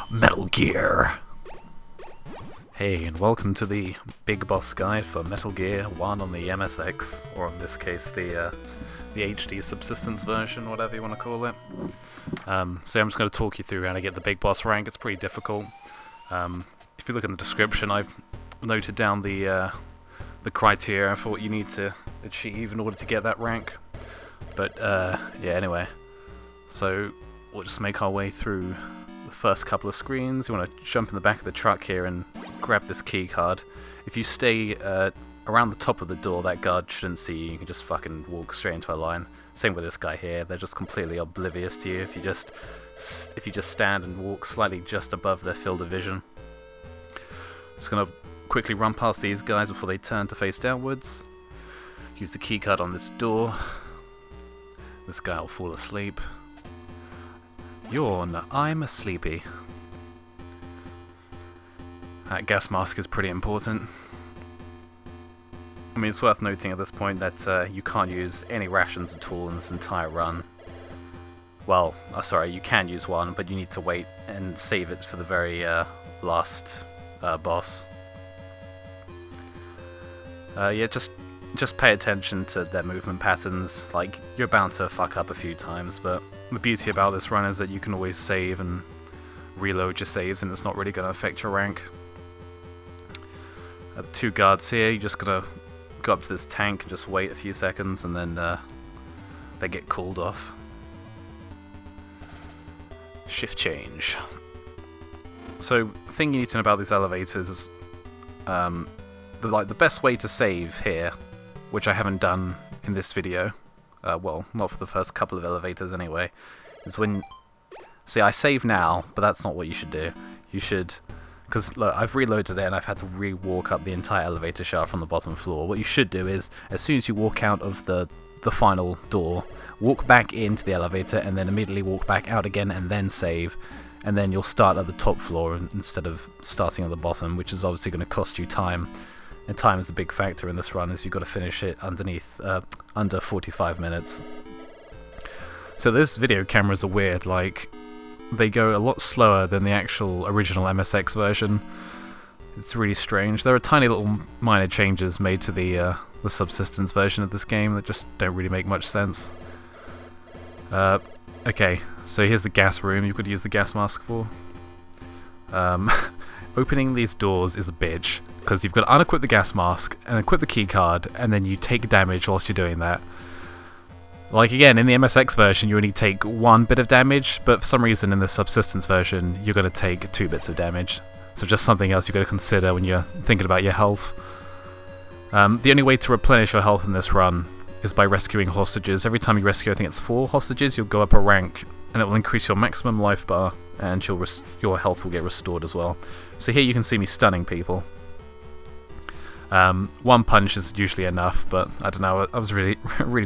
Metal Gear! Hey, and welcome to the Big Boss Guide for Metal Gear 1 on the MSX, or in this case the HD subsistence version, whatever you want to call it. So I'm just going to talk you through how to get the Big Boss rank. It's pretty difficult. If you look in the description, I've noted down the criteria for what you need to achieve in order to get that rank. But yeah, anyway, so we'll just make our way through the first couple of screens. You want to jump in the back of the truck here and grab this key card. If you stay around the top of the door, that guard shouldn't see you. You can just fucking walk straight into a line. Same with this guy here. They're just completely oblivious to you if you just stand and walk slightly just above their field of vision. Just gonna quickly run past these guys before they turn to face downwards. Use the key card on this door. This guy will fall asleep. Yawn, I'm sleepy. That gas mask is pretty important. I mean, it's worth noting at this point that you can't use any rations at all in this entire run. Well, sorry, you can use one, but you need to wait and save it for the very last boss. Yeah, just pay attention to their movement patterns. Like, you're bound to fuck up a few times, but the beauty about this run is that you can always save and reload your saves, and it's not really going to affect your rank. Two guards here, you're just going to go up to this tank and just wait a few seconds, and then they get called off. Shift change. So, the thing you need to know about these elevators is the best way to save here, which I haven't done in this video, well, not for the first couple of elevators anyway, is when... See, I save now, but that's not what you should do. You should... Because, look, I've reloaded it and I've had to re-walk up the entire elevator shaft from the bottom floor. What you should do is, as soon as you walk out of the final door, walk back into the elevator and then immediately walk back out again and then save. And then you'll start at the top floor instead of starting at the bottom, which is obviously going to cost you time. And time is a big factor in this run, as you've got to finish it under 45 minutes. So those video cameras are weird, like, they go a lot slower than the actual original MSX version. It's really strange. There are tiny little minor changes made to the subsistence version of this game that just don't really make much sense. Okay, so here's the gas room you could use the gas mask for. Opening these doors is a bitch, because you've got to unequip the gas mask and equip the key card, and then you take damage whilst you're doing that. Like, again, in the MSX version you only take one bit of damage, but for some reason in the subsistence version you're going to take 2 bits of damage. So just something else you've got to consider when you're thinking about your health. The only way to replenish your health in this run is by rescuing hostages. Every time you rescue, I think it's 4 hostages, you'll go up a rank, and it will increase your maximum life bar, and your health will get restored as well. So here you can see me stunning people. One punch is usually enough, but I don't know, I was really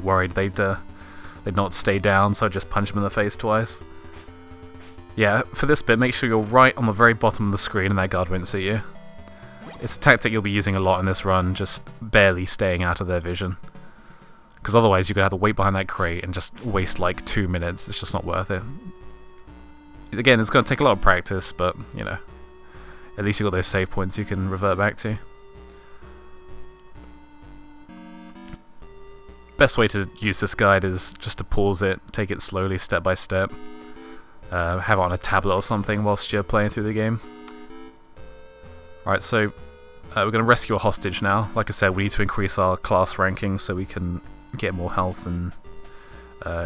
worried they'd not stay down, so I just punched them in the face twice. Yeah, for this bit, make sure you're right on the very bottom of the screen and that guard won't see you. It's a tactic you'll be using a lot in this run, just barely staying out of their vision. Because otherwise you're going to have to wait behind that crate and just waste like 2 minutes. It's just not worth it. Again, it's going to take a lot of practice, but, you know, at least you've got those save points you can revert back to. Best way to use this guide is just to pause it, take it slowly, step by step. Have it on a tablet or something whilst you're playing through the game. Alright, so we're going to rescue a hostage now. Like I said, we need to increase our class ranking so we can get more health and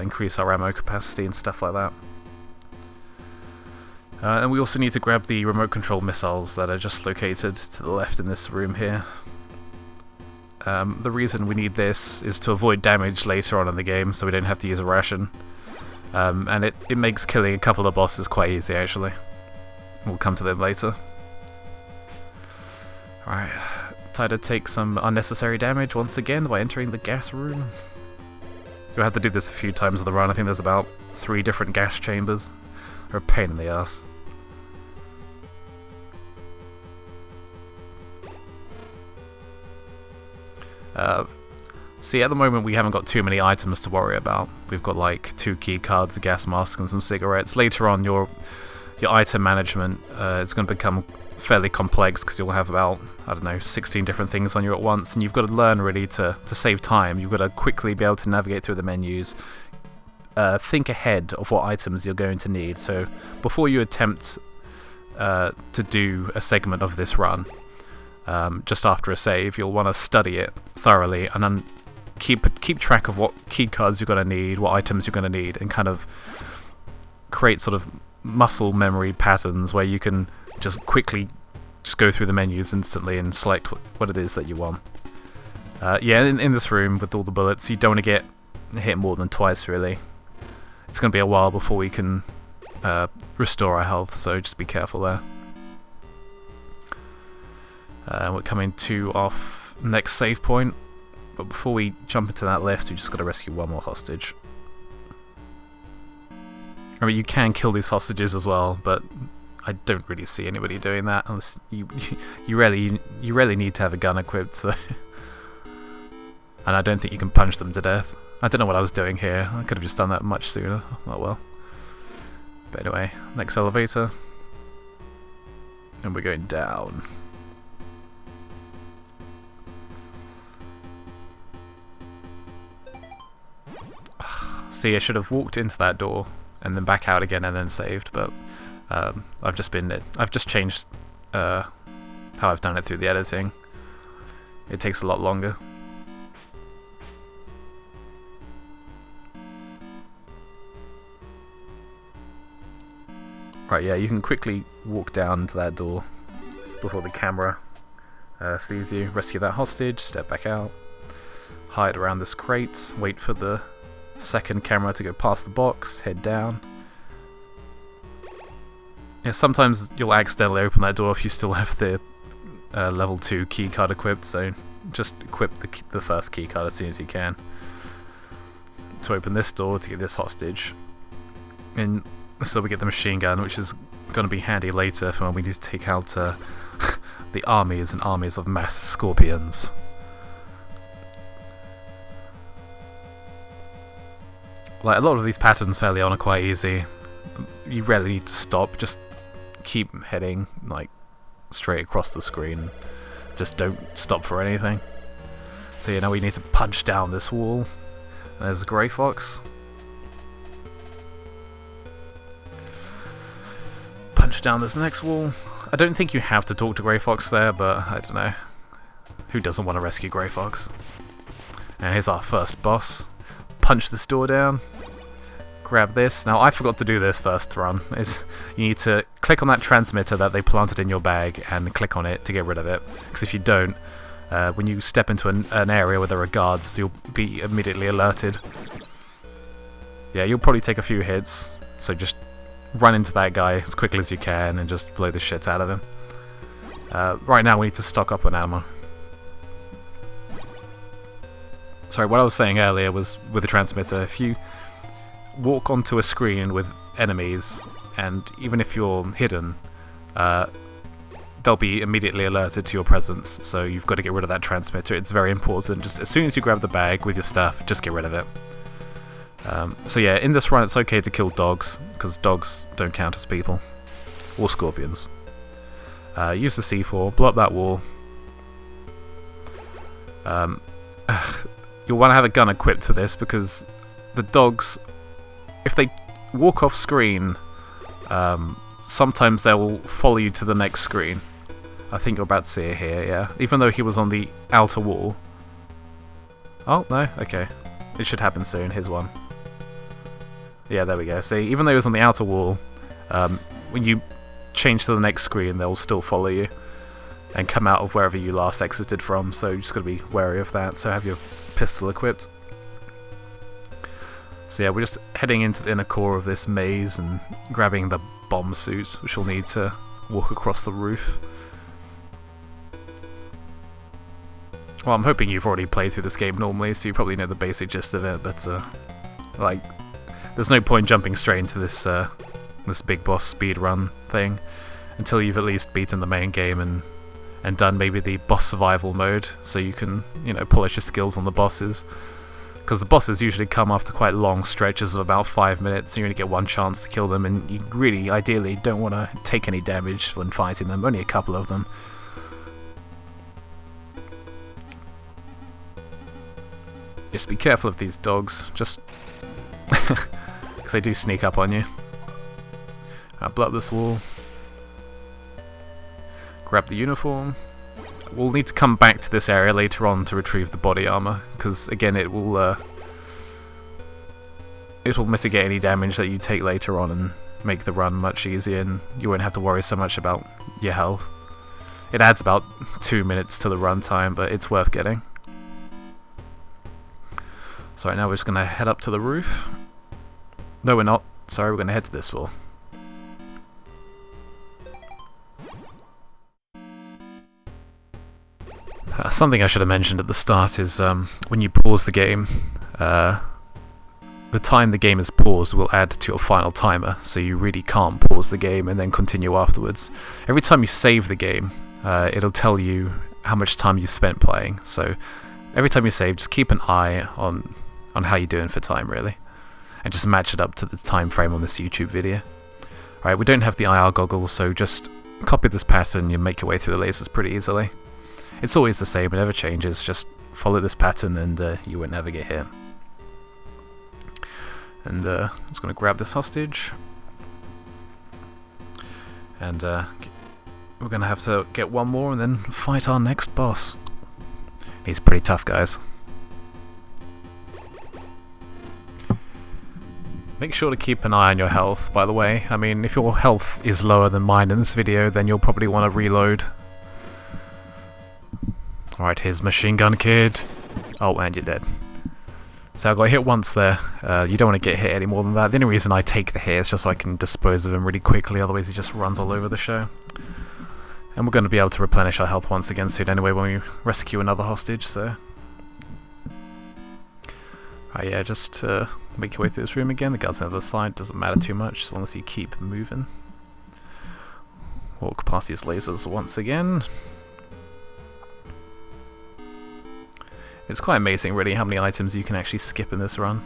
increase our ammo capacity and stuff like that. And we also need to grab the remote control missiles that are just located to the left in this room here. The reason we need this is to avoid damage later on in the game, so we don't have to use a ration. And it makes killing a couple of bosses quite easy, actually. We'll come to them later. Alright, time to take some unnecessary damage once again by entering the gas room. You'll have to do this a few times in the run. I think there's about 3 different gas chambers. They're a pain in the ass. See, at the moment we haven't got too many items to worry about. We've got like 2 key cards, a gas mask and some cigarettes. Later on your item management is going to become fairly complex, because you'll have about, I don't know, 16 different things on you at once, and you've got to learn really to save time. You've got to quickly be able to navigate through the menus, think ahead of what items you're going to need. So before you attempt to do a segment of this run, just after a save, you'll want to study it thoroughly and then keep track of what key cards you're going to need, what items you're going to need, and kind of create sort of muscle memory patterns where you can just quickly go through the menus instantly and select what it is that you want. Yeah, in this room with all the bullets, you don't want to get hit more than twice, really. It's going to be a while before we can restore our health, so just be careful there. We're coming to our next save point, but before we jump into that lift, we just got to rescue one more hostage. I mean, you can kill these hostages as well, but I don't really see anybody doing that unless you really need to have a gun equipped. So, and I don't think you can punch them to death. I don't know what I was doing here. I could have just done that much sooner. Oh well. But anyway, next elevator, and we're going down. See, I should have walked into that door and then back out again and then saved, but I've just changed how I've done it through the editing. It takes a lot longer. Right, yeah, you can quickly walk down to that door before the camera sees you. Rescue that hostage, step back out, hide around this crate, wait for the second camera to go past the box, head down. Yeah, sometimes you'll accidentally open that door if you still have the level 2 keycard equipped, so just equip the first keycard as soon as you can to open this door to get this hostage. And so we get the machine gun, which is going to be handy later for when we need to take out the armies and armies of mass scorpions. Like, a lot of these patterns fairly on are quite easy. You rarely need to stop, just keep heading like straight across the screen. Just don't stop for anything. So you know, we need to punch down this wall. There's a grey fox. Punch down this next wall. I don't think you have to talk to Grey Fox there, but I don't know. Who doesn't want to rescue Grey Fox? And here's our first boss. Punch this door down. Grab this. Now, I forgot to do this first run. You need to click on that transmitter that they planted in your bag and click on it to get rid of it. Because if you don't, when you step into an area where there are guards, you'll be immediately alerted. Yeah, you'll probably take a few hits, so just run into that guy as quickly as you can and just blow the shit out of him. Right now we need to stock up on ammo. Sorry, what I was saying earlier was with the transmitter, if you walk onto a screen with enemies, and even if you're hidden, they'll be immediately alerted to your presence, so you've got to get rid of that transmitter. It's very important. Just as soon as you grab the bag with your stuff, just get rid of it. So yeah, in this run it's okay to kill dogs, because dogs don't count as people. Or scorpions. Use the C4, blow up that wall. You'll want to have a gun equipped for this, because the dogs, if they walk off screen, sometimes they will follow you to the next screen. I think you're about to see it here, yeah. Even though he was on the outer wall. Oh, no? Okay. It should happen soon. Here's one. Yeah, there we go. See, even though he was on the outer wall, when you change to the next screen, they'll still follow you and come out of wherever you last exited from, so you just got to be wary of that. So have your pistol equipped. So yeah, we're just heading into the inner core of this maze and grabbing the bomb suits, which we'll need to walk across the roof. Well, I'm hoping you've already played through this game normally, so you probably know the basic gist of it, but like, there's no point jumping straight into this this big boss speedrun thing until you've at least beaten the main game and done maybe the boss survival mode, so you can, you know, polish your skills on the bosses. because the bosses usually come after quite long stretches of about 5 minutes, and you only get one chance to kill them, and you really, ideally, don't want to take any damage when fighting them, only a couple of them. Just be careful of these dogs, just because they do sneak up on you. Blow up this wall. Grab the uniform. We'll need to come back to this area later on to retrieve the body armor, because again it will mitigate any damage that you take later on and make the run much easier, and you won't have to worry so much about your health. It adds about 2 minutes to the run time, but it's worth getting. So right now we're just going to head up to the roof. No, we're not. Sorry, we're going to head to this floor. Something I should have mentioned at the start is when you pause the game, the time the game is paused will add to your final timer, so you really can't pause the game and then continue afterwards. Every time you save the game, it'll tell you how much time you spent playing, so every time you save, just keep an eye on how you're doing for time, really, and just match it up to the time frame on this YouTube video. Alright, we don't have the IR goggles, so just copy this pattern, you make your way through the lasers pretty easily. It's always the same, it never changes, just follow this pattern and you won't ever get hit. And I'm just going to grab this hostage. And we're going to have to get one more and then fight our next boss. He's pretty tough, guys. Make sure to keep an eye on your health, by the way. I mean, if your health is lower than mine in this video, then you'll probably want to reload. Alright, here's Machine Gun Kid. Oh, and you're dead. So I got hit once there. You don't want to get hit any more than that. The only reason I take the hit is just so I can dispose of him really quickly, otherwise he just runs all over the show. And we're going to be able to replenish our health once again soon anyway when we rescue another hostage, so... yeah, just make your way through this room again. The guard's on the other side, doesn't matter too much as long as you keep moving. Walk past these lasers once again. It's quite amazing, really, how many items you can actually skip in this run.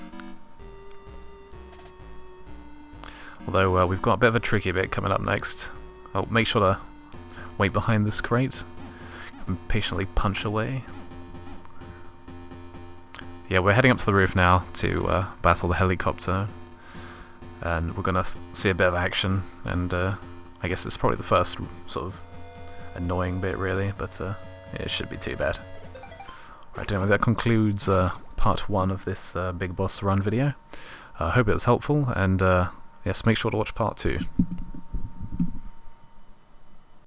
Although we've got a bit of a tricky bit coming up next. I'll make sure to wait behind this crate and patiently punch away. Yeah, we're heading up to the roof now to battle the helicopter, and we're gonna see a bit of action, and I guess it's probably the first sort of annoying bit, really, but it shouldn't be too bad. Right, anyway, that concludes part 1 of this Big Boss Run video. I hope it was helpful, and yes, make sure to watch part 2.